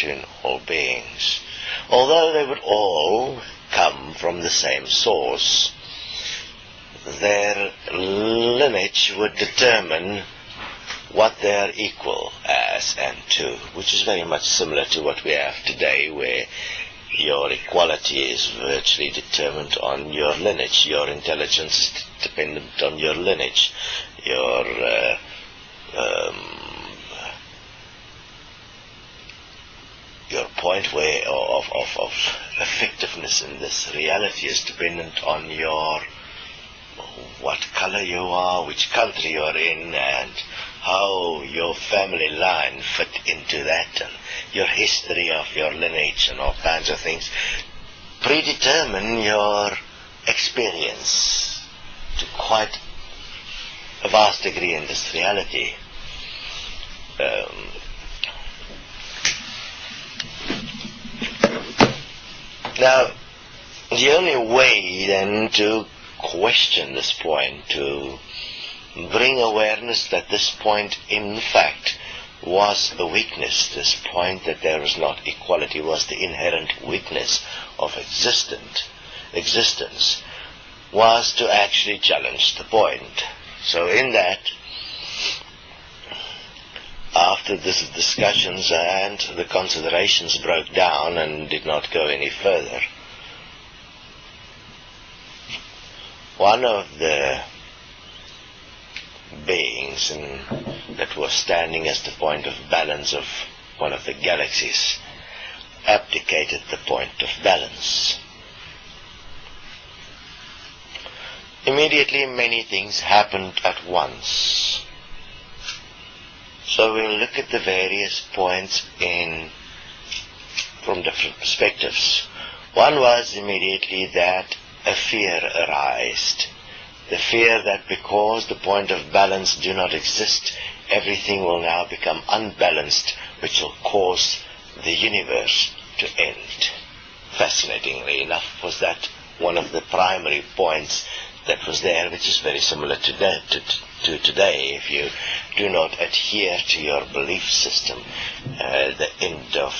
between all beings. Although they would all come from the same source, their lineage would determine what they are equal as and to, which is very much similar to what we have today, where your equality is virtually determined on your lineage. Your intelligence is dependent on your lineage. Your point of effectiveness in this reality is dependent on your what color you are, which country you're in, and how your family line fit into that, and your history of your lineage and all kinds of things predetermine your experience to quite a vast degree in this reality. Now, the only way then to question this point, to bring awareness that this point in fact was a weakness, this point that there is not equality was the inherent weakness of existence, was to actually challenge the point. So in that, after these discussions and the considerations broke down and did not go any further, one of the beings that was standing as the point of balance of one of the galaxies abdicated the point of balance. Immediately many things happened at once. So we'll look at the various points from different perspectives. One was immediately that a fear arised. The fear that because the point of balance do not exist, everything will now become unbalanced, which will cause the universe to end. Fascinatingly enough, was that one of the primary points that was there, which is very similar to today. If you do not adhere to your belief system, the end of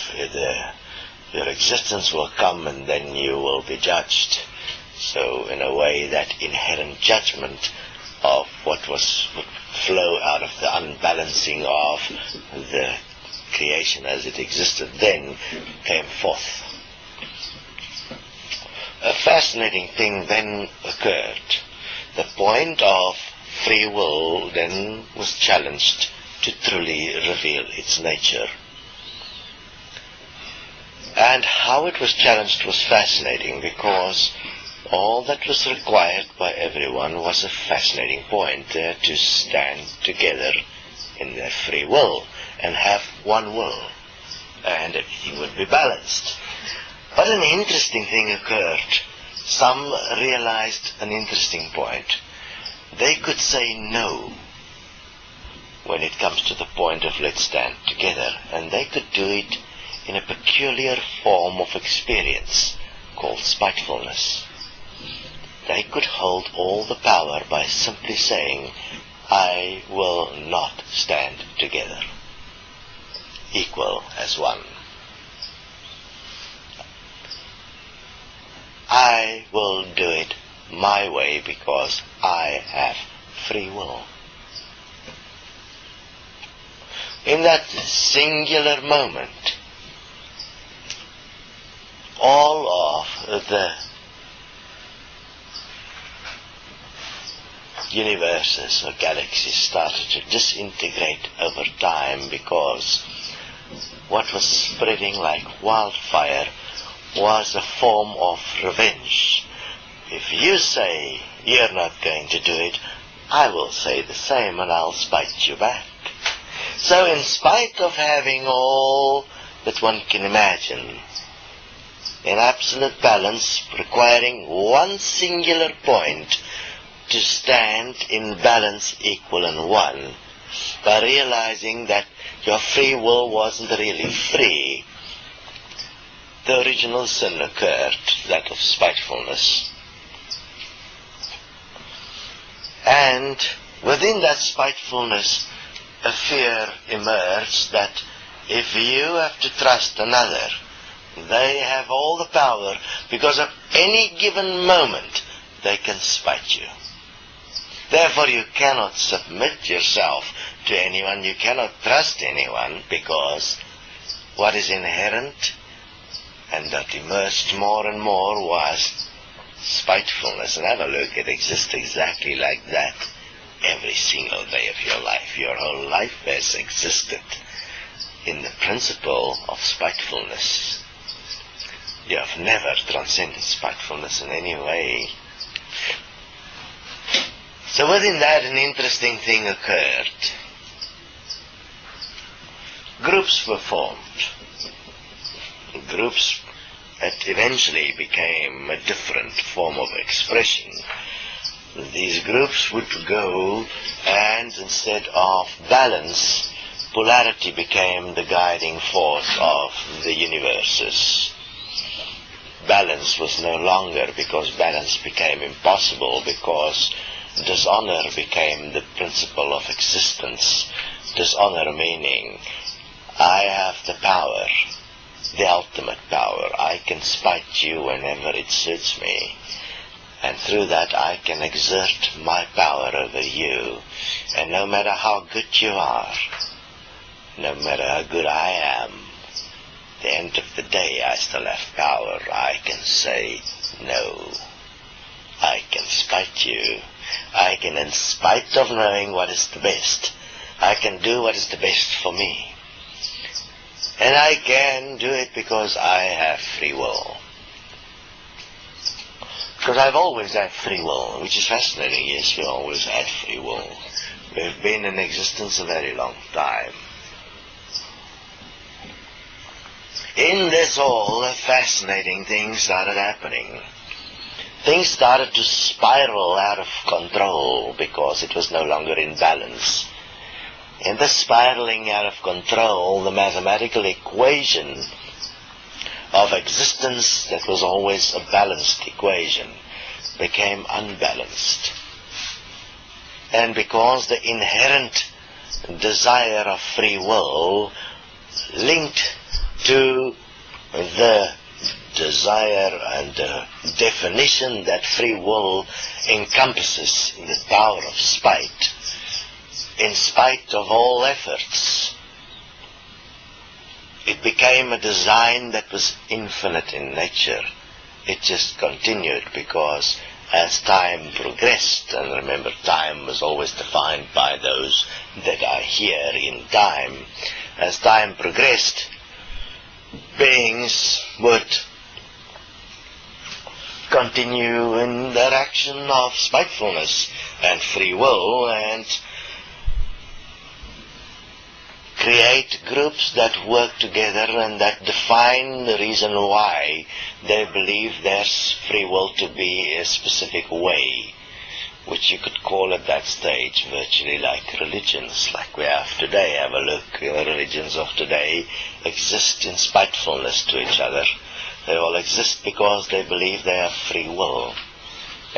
your existence will come, and then you will be judged. So in a way, that inherent judgment of what would flow out of the unbalancing of the creation as it existed then came forth. A fascinating thing then occurred. The point of free will then was challenged to truly reveal its nature. And how it was challenged was fascinating, because all that was required by everyone was a fascinating point, to stand together in their free will and have one will, and everything would be balanced. But an interesting thing occurred. Some realized an interesting point. They could say no when it comes to the point of let's stand together, and they could do it in a peculiar form of experience called spitefulness. They could hold all the power by simply saying, I will not stand together, equal as one. I will do it my way because I have free will. In that singular moment, all of the universes or galaxies started to disintegrate over time, because what was spreading like wildfire was a form of revenge. If you say you're not going to do it, I will say the same and I'll spite you back. So in spite of having all that one can imagine, in absolute balance, requiring one singular point to stand in balance, equal and one, by realizing that your free will wasn't really free, the original sin occurred, that of spitefulness. And within that spitefulness, a fear emerged that if you have to trust another, they have all the power, because at any given moment they can spite you. Therefore you cannot submit yourself to anyone, you cannot trust anyone, because what is inherent and that emerged more and more was spitefulness. And have a look, it exists exactly like that every single day of your life. Your whole life has existed in the principle of spitefulness. You have never transcended spitefulness in any way. So within that, an interesting thing occurred. Groups were formed. Groups that eventually became a different form of expression. These groups would go, and instead of balance, polarity became the guiding force of the universes. Balance was no longer, because balance became impossible, because dishonor became the principle of existence. Dishonor meaning, I have the power, the ultimate power. I can spite you whenever it suits me. And through that I can exert my power over you. And no matter how good you are, no matter how good I am, at the end of the day I still have power. I can say no. I can spite you. I can, in spite of knowing what is the best, I can do what is the best for me. And I can do it because I have free will. Because I've always had free will, which is fascinating. Yes, we always had free will. We've been in existence a very long time. In this all, a fascinating thing started happening. Things started to spiral out of control because it was no longer in balance. In the spiraling out of control, the mathematical equation of existence that was always a balanced equation became unbalanced. And because the inherent desire of free will linked to the desire and the definition that free will encompasses in the power of spite, in spite of all efforts, it became a design that was infinite in nature. It just continued, because as time progressed, and remember time was always defined by those that are here in time, as time progressed, beings would continue in the direction of spitefulness and free will, and create groups that work together and that define the reason why they believe there's free will to be a specific way, which you could call at that stage virtually like religions, like we have today. Have a look, the religions of today exist in spitefulness to each other. They all exist because they believe they have free will,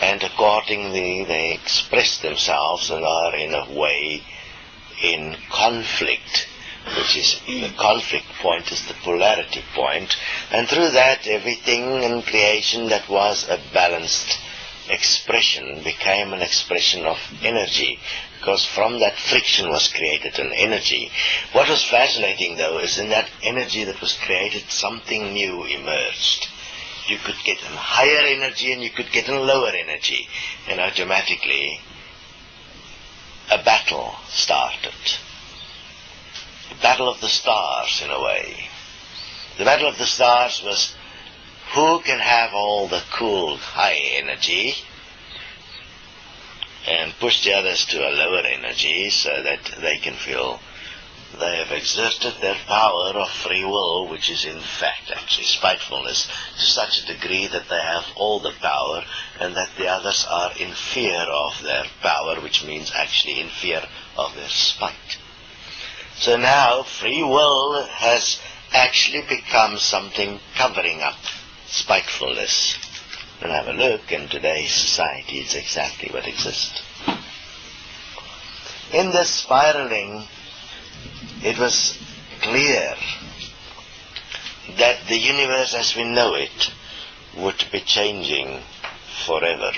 and accordingly they express themselves and are in a way in conflict, which is the conflict point is the polarity point, and through that everything in creation that was a balanced expression became an expression of energy, because from that friction was created an energy. What was fascinating though is in that energy that was created something new emerged. You could get a higher energy and you could get a lower energy, and automatically a battle started. The battle of the stars, in a way. The battle of the stars was who can have all the cool high energy and push the others to a lower energy so that they can feel they have exerted their power of free will, which is in fact actually spitefulness, to such a degree that they have all the power and that the others are in fear of their power, which means actually in fear of their spite. So now free will has actually become something covering up spitefulness. And have a look, in today's society it's exactly what exists. In this spiraling, it was clear that the universe as we know it would be changing forever.